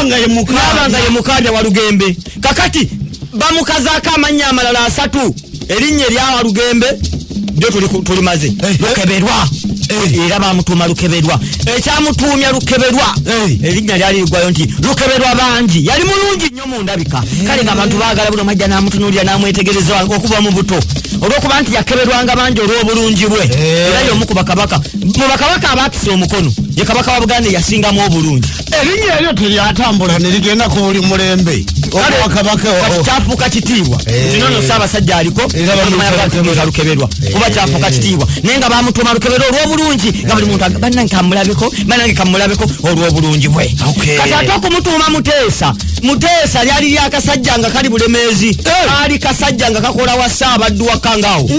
nabanga ye mukadde wa Lugembe kakati bamukazaako amanya amalala asatu erinnya erya Lugembe byo tulimaze Lukeberwa era bamutuuma Lukeberwa ekyamutuumya Lukeberwa erinnya lyali ligwayo nti Lukeberwa bangi yali mulungi nnyo mu ndabika kale ng'abantu baagala buno majja n'amutunuulira n'amwetegereza okuva mu buto olw'okuba nti yakeberwanga bangi olw'obulungi bwe era y'omu ku bakabaka mu bakabaka abaakisa omukono ye kabaka wa Buganda yasingamu obulungi erinnya eryo teryatambula ne ligenda ku buli mulembe okubakabaka kyafuuka kitiibwa zinono Ssaabasajja aliko era Lukeberwa kuba kyafuuka kitiibwa naye nga bamutuuma Lukeberwa olw'obulungi nga buli muntu bannange kamulabeko olw'obulungi bwe kati ate okumutuuma Muteesa lyali lyakasajja nga kali bulemeezi ali kasajja nga kakola wa Ssaabaddu wa Kangaawo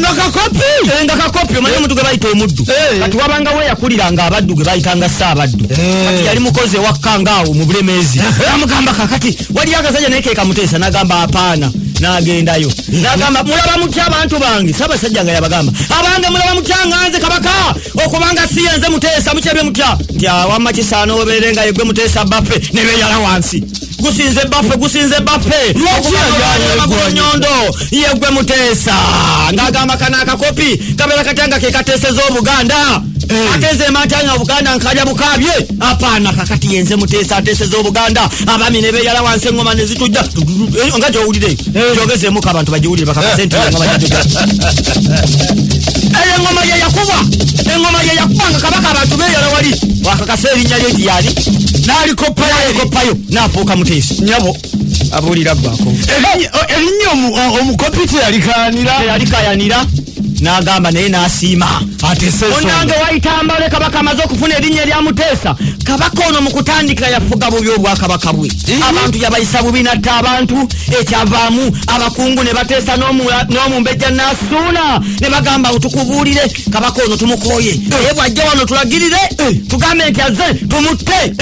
nga kakopi omanyi omuntu gwe bayita omuddu kati wabanga we yakuliranga abaddu gwe bayitanga Ssaabaddu kati yali mukozi wa Kangaawo mu bulemeezi amugamba kakati wali akasajja naye keeka Muteesa n'agamba apaana n'agendayo n'agamba mulaba mutya abantu bange Ssaabasajja nga yabagamba abange mulaba mutya nga nze kabaka okubanga si yenze Muteesa mukyebye mutya nti awamma kisaana obeere nga yegwe Muteesa baffe ne beeyala wansi gusinze baffe nyondo yegwe Muteesa ng'agamba kana akakopi kabeera katanga ke kateeseza Obuganda ateze matanga Obuganda nkaja bukabye apaana kakati yenze Muteesa ateeseza Obuganda abami ne beeyala wansi engoma ne zitujja nga gyowulire gyogezeemuko abantu bagiwulire bakakasente nga bajja engoma ye yakuba nga kabaka abantu beeyala wali wakakasa erinnya lye nti yali n'alikoppayo n'afuuka Muteesa nyabo abuulira ggwako erinnya omukopi teyalikayanira n'agamba naye n'asiima onange wayitambale kabaka amaze okufuna erinnya erya Muteesa kabaka ono mu kutandikira yafuga bubi obwakabaka bwe abantu yabayisa bubi natta abantu ekyavaamu abakungu ne bateesa n'omumbejja Nasuuna ne bagamba tukubuulire kabaka ono tumukooye naye bw'ajja wano tulagirire tugambe nti azze tumutte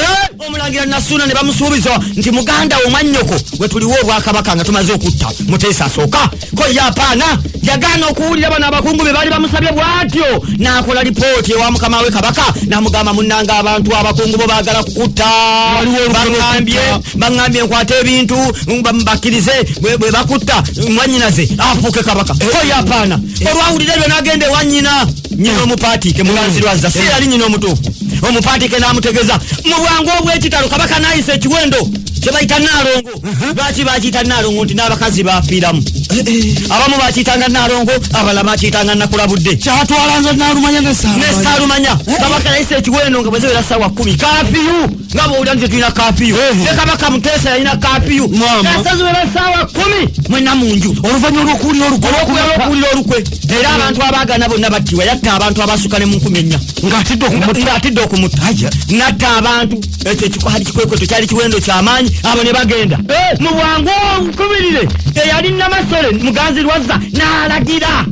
omulangira Nasuuna ne bamusuubiza nti muganda wo mwannyoko bwe tuliwo obwakabaka nga tumaze okutta Muteesa asooka ko yapaana yagaana okuwulira bano abakungu be baali bamusabye bw'atyo n'akola lipooti ewa mukama we kabaka n'amugamba munnanga abantu abakungu bo baagala kukutta baŋŋambye nkwate ebintu bakkirize bwe bakutta mwannyinaze afuuke kabaka ko yapaana olwawulira ebyo n'agenda ewa nyina omupaatiike muganzirwazza si yali nyina omutuufu omupaatiike n'amutegeza mu bwangu obw'ekitalo kabaka n'ayisa ekiwendo kyebayita Naalongo lwaki bakiyita Naalongo nti n'abakazi bafiiramu abamu bakiyitanga Naalongo abalala bakiyitanga Nakulabudde kyatwalanza Naalumanya ne Saalumanya kabaka yayisa ekiwendo nga bweziwera ssaawa 10 kaafiyu nga bw'owulira nti tulina kaafiyu ne kabaka Muteesa yalina kaafiyu esaziwera ssaawa 10 mwenna mu nju oluvannyuma olw'okuwulira olukwe era abantu abaagana bonna battibwa yatta abantu abasukka ne mu 10 ng'atidde okumutta natta abantu ekyo ekikwali kikwekweto kyali kiwendo ky'amaanyi abo ne bagenda mu bwangu okubirire eyali Namasole Muganzirwazza n'alagira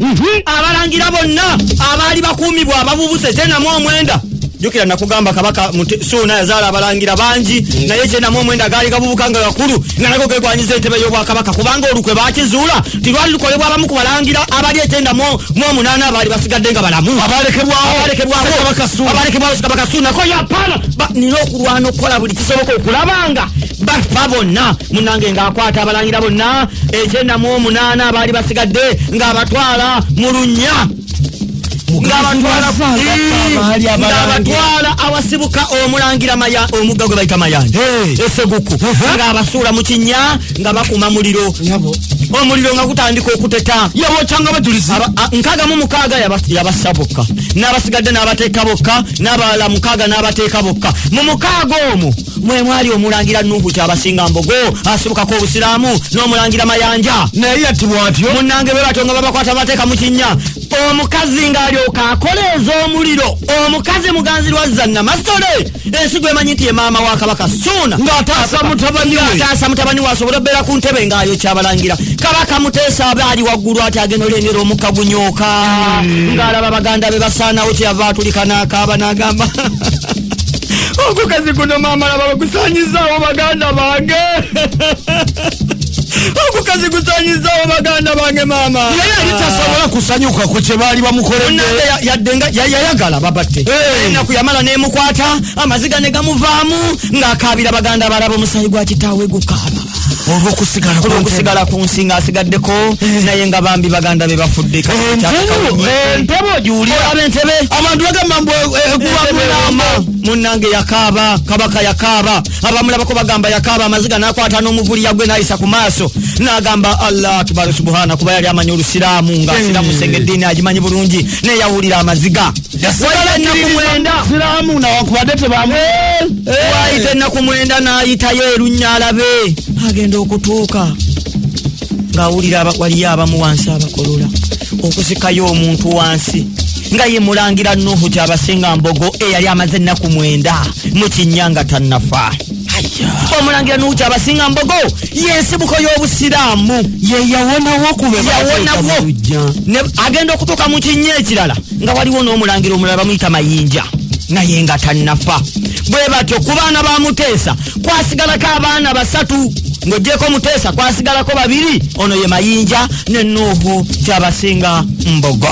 abalangira bonna abaali bakuumibwa ababubuse kyenamu omwenda jukira nakugamba kabaka Suuna yazaala abalangira bangi naye kyenamu omwenda gaali gabubuka nga gakulu nga nago gegwanyiza entebe y'obwakabaka kubanga olukwe baakizuula tilwali lukolebwa abamu ku balangira abali 98 abaali basigadde nga balamu abalekebwawo kabaka Suuna ko yapaana nina okulwana okukola buli kisoboka okulabanga bafa bonna munange ng'akwata abalangira bonna 98 abaali basigadde ng'abatwala mu lunnya ng'abatwala awasibuka omulangira omugga gwe bayita Mayanja Esseguku ng'abasuula mu kinnya nga bakuma muliro nga gutandika okuteta yabokyanga bajulizi 66 yabassa bokka n'abasigadde n'abateeka bokka n'abalala 6 n'abateeka bokka mu 6 omwo mwe mwali omulangira Nuhu Kyabasinga Mbogo asibukako obusiraamu n'omulangira Mayanja naye yattibwa atyo munnange bwe batyo nga babakwata bateeka mu kinnya omukazi ng'alyoka akoleeza omuliro omukazi Muganzirwazza Namasole ensigo emanyi nti ye maama wa kabaka Suuna ng'ataasa mutabani we asobola obbeera ku ntebe ng'ayokya abalangira kabaka Muteesa abaali waggulu ati agenda olengera omukka gunyooka ng'alaba baganda be basaanawo kyeyava atulika n'akaaba n'agamba ogukazi guno maama laba bagusaanyizaawo baganda bange okukazi kusanyizawo baganda bange mama yali tasobola kusanyuka ku kye baali bamukoledde yaddenga yayagala babatte enaku yamala nemukwata amaziga ne gamuvaamu ng'akaabira baganda balaba omusayi gwa kitaawe gukaaba olw'okusigala ku nsi ng'asigaddeko naye nga bambi baganda be bafudde entebe ogiwulira ab'entebe abantu bagamba mbu egubamulamba munnange yakaaba kabaka yakaaba abamulabako bagamba yakaaba amaziga n'akwata n'omuvuliya gwe n'ayisa ku maaso n'agamba Allah akbar subhana kuba yali amanyi olusiraamu ng'asiramu sengeddiini agimanyi bulungi neyawulira amaziga siraamu nawakubadde waayita ennaku mwenda n'ayitayo erunnya alabe agenda okutuuka ng'awulira waliyo abamu wansi abakolola okusikayo omuntu wansi nga ye mulangira Nuhu Kyabasinga Mbogo eyali amaze ennaku 9 mu kinnya tannafa omulangira Nuhu Kyabasinga Mbogo yensibuko y'obusiraamu ye yawonawo agenda okutuuka mu kinnya ekirala nga waliwo n'omulangira omulala bamuyita Mayinja naye nga tannafa bwe batyo ku baana ba Muteesa kwasigalako abaana 3 ng'ogyeko Muteesa kwasigalako 2 ono ye Mayinja ne Nuhu Kyabasinga Mbogo.